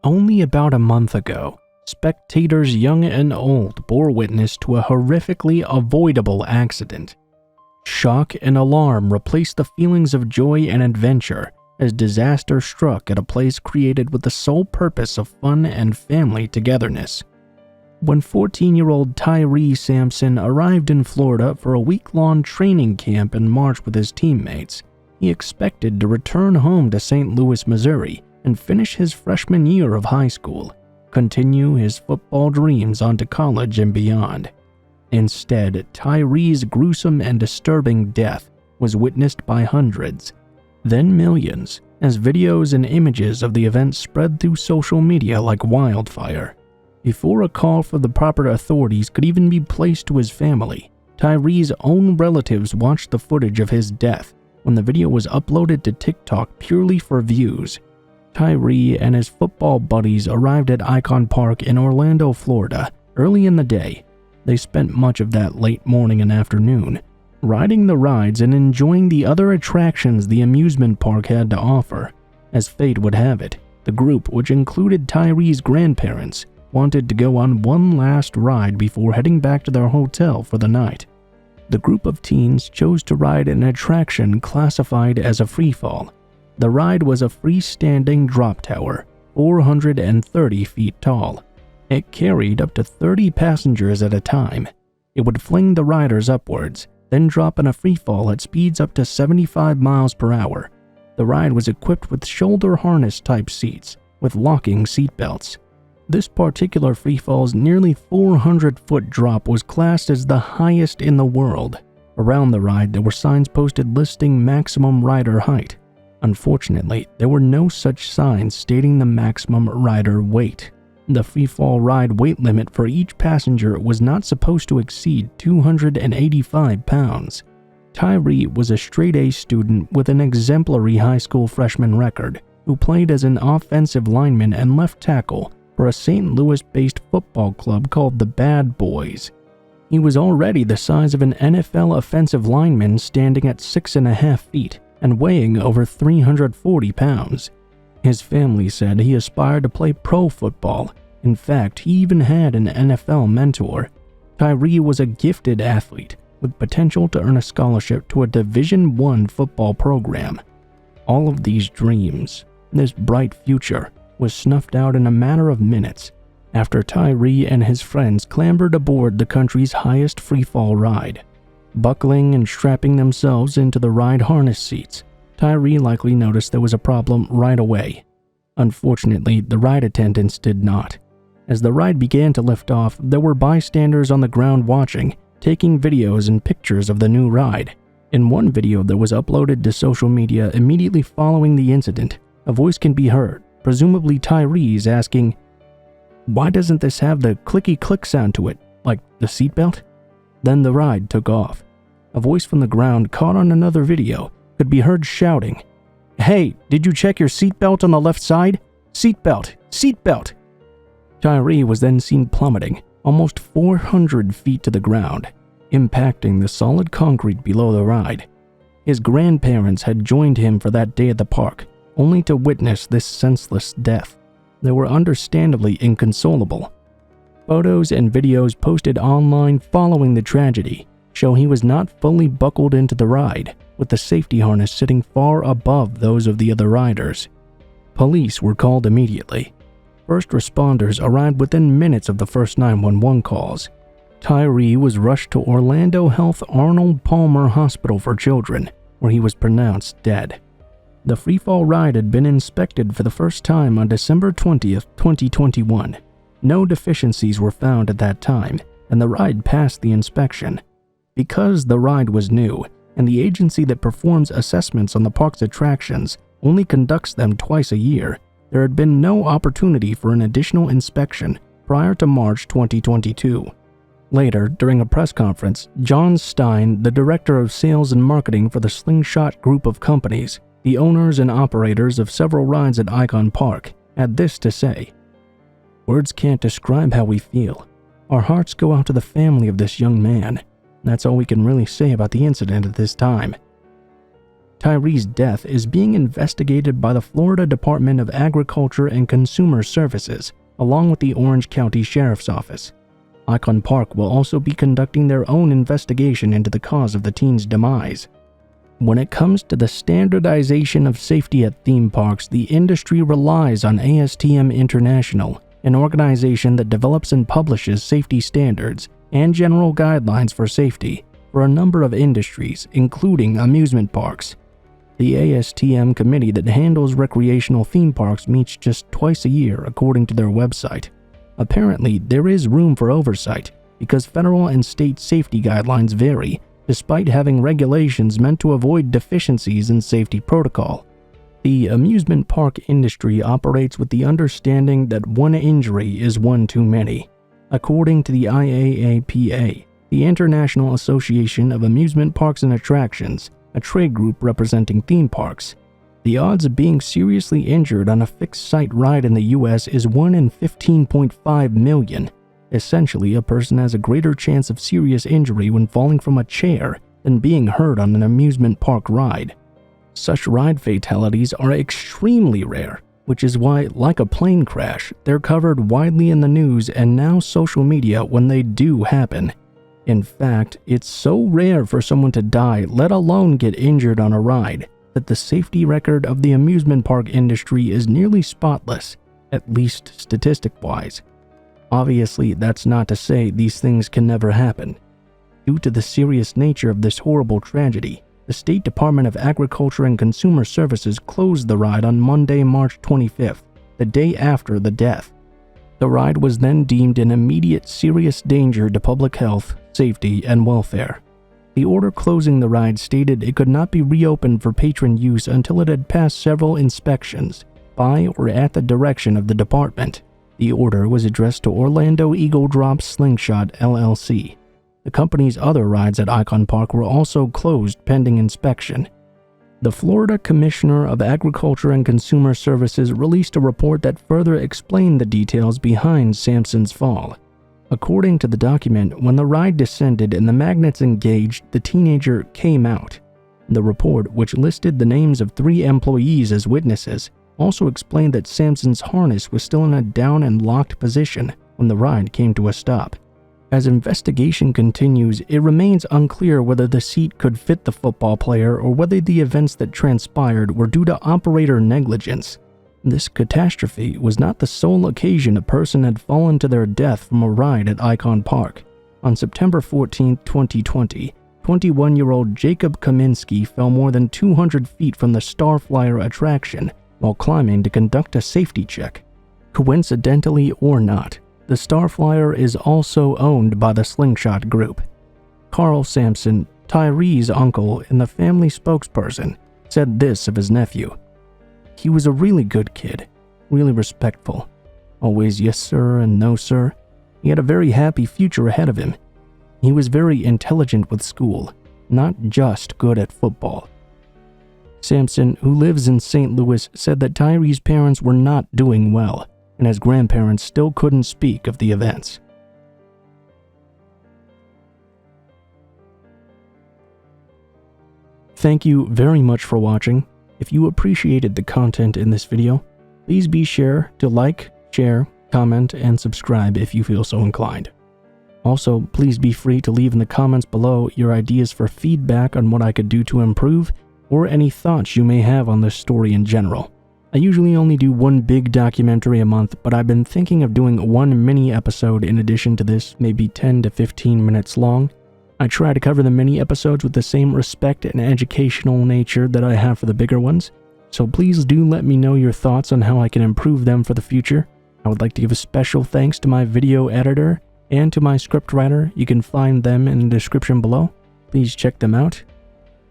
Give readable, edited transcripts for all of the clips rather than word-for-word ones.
Only about a month ago, spectators young and old bore witness to a horrifically avoidable accident. Shock and alarm replaced the feelings of joy and adventure as disaster struck at a place created with the sole purpose of fun and family togetherness. When 14-year-old Tyree Sampson arrived in Florida for a week-long training camp in March with his teammates, he expected to return home to St. Louis, Missouri, and finish his freshman year of high school, continue his football dreams onto college and beyond. Instead, Tyree's gruesome and disturbing death was witnessed by hundreds, then millions, as videos and images of the event spread through social media like wildfire. Before a call for the proper authorities could even be placed to his family, Tyree's own relatives watched the footage of his death when the video was uploaded to TikTok purely for views. Tyree and his football buddies arrived at Icon Park in Orlando, Florida, early in the day. They spent much of that late morning and afternoon riding the rides and enjoying the other attractions the amusement park had to offer. As fate would have it, the group, which included Tyree's grandparents, wanted to go on one last ride before heading back to their hotel for the night. The group of teens chose to ride an attraction classified as a freefall. The ride was a freestanding drop tower, 430 feet tall. It carried up to 30 passengers at a time. It would fling the riders upwards, then drop in a freefall at speeds up to 75 miles per hour. The ride was equipped with shoulder harness type seats with locking seatbelts. This particular freefall's nearly 400-foot drop was classed as the highest in the world. Around the ride, there were signs posted listing maximum rider height. Unfortunately, there were no such signs stating the maximum rider weight. The freefall ride weight limit for each passenger was not supposed to exceed 285 pounds. Tyree was a straight-A student with an exemplary high school freshman record who played as an offensive lineman and left tackle for a St. Louis-based football club called the Bad Boys. He was already the size of an NFL offensive lineman, standing at 6.5 feet and weighing over 340 pounds. His family said he aspired to play pro football. In fact, he even had an NFL mentor. Tyree was a gifted athlete with potential to earn a scholarship to a Division I football program. All of these dreams, this bright future, was snuffed out in a matter of minutes after Tyree and his friends clambered aboard the country's highest freefall ride. Buckling and strapping themselves into the ride harness seats, Tyree likely noticed there was a problem right away. Unfortunately, the ride attendants did not. As the ride began to lift off, there were bystanders on the ground watching, taking videos and pictures of the new ride. In one video that was uploaded to social media immediately following the incident, a voice can be heard, presumably Tyree's, asking, "Why doesn't this have the clicky-click sound to it, like the seatbelt?" Then the ride took off. A voice from the ground caught on another video could be heard shouting, "Hey, did you check your seatbelt on the left side? Seatbelt! Seatbelt!" Tyree was then seen plummeting almost 400 feet to the ground, impacting the solid concrete below the ride. His grandparents had joined him for that day at the park, only to witness this senseless death. They were understandably inconsolable. Photos and videos posted online following the tragedy show he was not fully buckled into the ride, with the safety harness sitting far above those of the other riders. Police were called immediately. First responders arrived within minutes of the first 911 calls. Tyree was rushed to Orlando Health Arnold Palmer Hospital for Children, where he was pronounced dead. The freefall ride had been inspected for the first time on December 20th, 2021. No deficiencies were found at that time, and the ride passed the inspection. Because the ride was new, and the agency that performs assessments on the park's attractions only conducts them twice a year, there had been no opportunity for an additional inspection prior to March 2022. Later, during a press conference, John Stein, the director of sales and marketing for the Slingshot Group of companies, the owners and operators of several rides at Icon Park, had this to say: "Words can't describe how we feel. Our hearts go out to the family of this young man. That's all we can really say about the incident at this time." Tyree's death is being investigated by the Florida Department of Agriculture and Consumer Services, along with the Orange County Sheriff's Office. Icon Park will also be conducting their own investigation into the cause of the teen's demise. When it comes to the standardization of safety at theme parks, the industry relies on ASTM International, an organization that develops and publishes safety standards and general guidelines for safety for a number of industries, including amusement parks. The ASTM committee that handles recreational theme parks meets just twice a year, according to their website. Apparently, there is room for oversight because federal and state safety guidelines vary, despite having regulations meant to avoid deficiencies in safety protocol. The amusement park industry operates with the understanding that one injury is one too many. According to the IAAPA, the International Association of Amusement Parks and Attractions, a trade group representing theme parks, the odds of being seriously injured on a fixed-site ride in the US is 1 in 15.5 million. Essentially, a person has a greater chance of serious injury when falling from a chair than being hurt on an amusement park ride. Such ride fatalities are extremely rare, which is why, like a plane crash, they're covered widely in the news and now social media when they do happen. In fact, it's so rare for someone to die, let alone get injured on a ride, that the safety record of the amusement park industry is nearly spotless, at least statistic-wise. Obviously, that's not to say these things can never happen. Due to the serious nature of this horrible tragedy, the State Department of Agriculture and Consumer Services closed the ride on Monday, March 25th, the day after the death. The ride was then deemed an immediate serious danger to public health, safety, and welfare. The order closing the ride stated it could not be reopened for patron use until it had passed several inspections by or at the direction of the department. The order was addressed to Orlando Eagle Drop Slingshot LLC. The company's other rides at Icon Park were also closed pending inspection. The Florida Commissioner of Agriculture and Consumer Services released a report that further explained the details behind Sampson's fall. According to the document, when the ride descended and the magnets engaged, the teenager came out. The report, which listed the names of 3 employees as witnesses, also explained that Sampson's harness was still in a down and locked position when the ride came to a stop. As investigation continues, it remains unclear whether the seat could fit the football player or whether the events that transpired were due to operator negligence. This catastrophe was not the sole occasion a person had fallen to their death from a ride at Icon Park. On September 14, 2020, 21-year-old Jacob Kaminsky fell more than 200 feet from the Starflyer attraction while climbing to conduct a safety check. Coincidentally or not, the Starflyer is also owned by the Slingshot Group. Carl Sampson, Tyree's uncle and the family spokesperson, said this of his nephew: "He was a really good kid, really respectful. Always yes sir and no sir. He had a very happy future ahead of him. He was very intelligent with school, not just good at football." Sampson, who lives in St. Louis, said that Tyree's parents were not doing well, and his grandparents still couldn't speak of the events. Thank you very much for watching. If you appreciated the content in this video, please be sure to like, share, comment, and subscribe if you feel so inclined. Also, please be free to leave in the comments below your ideas for feedback on what I could do to improve, or any thoughts you may have on this story in general. I usually only do one big documentary a month, but I've been thinking of doing one mini episode in addition to this, maybe 10 to 15 minutes long. I try to cover the mini episodes with the same respect and educational nature that I have for the bigger ones, so please do let me know your thoughts on how I can improve them for the future. I would like to give a special thanks to my video editor and to my scriptwriter. You can find them in the description below. Please check them out.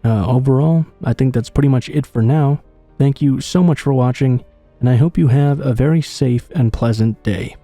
Overall, I think that's pretty much it for now. Thank you so much for watching, and I hope you have a very safe and pleasant day.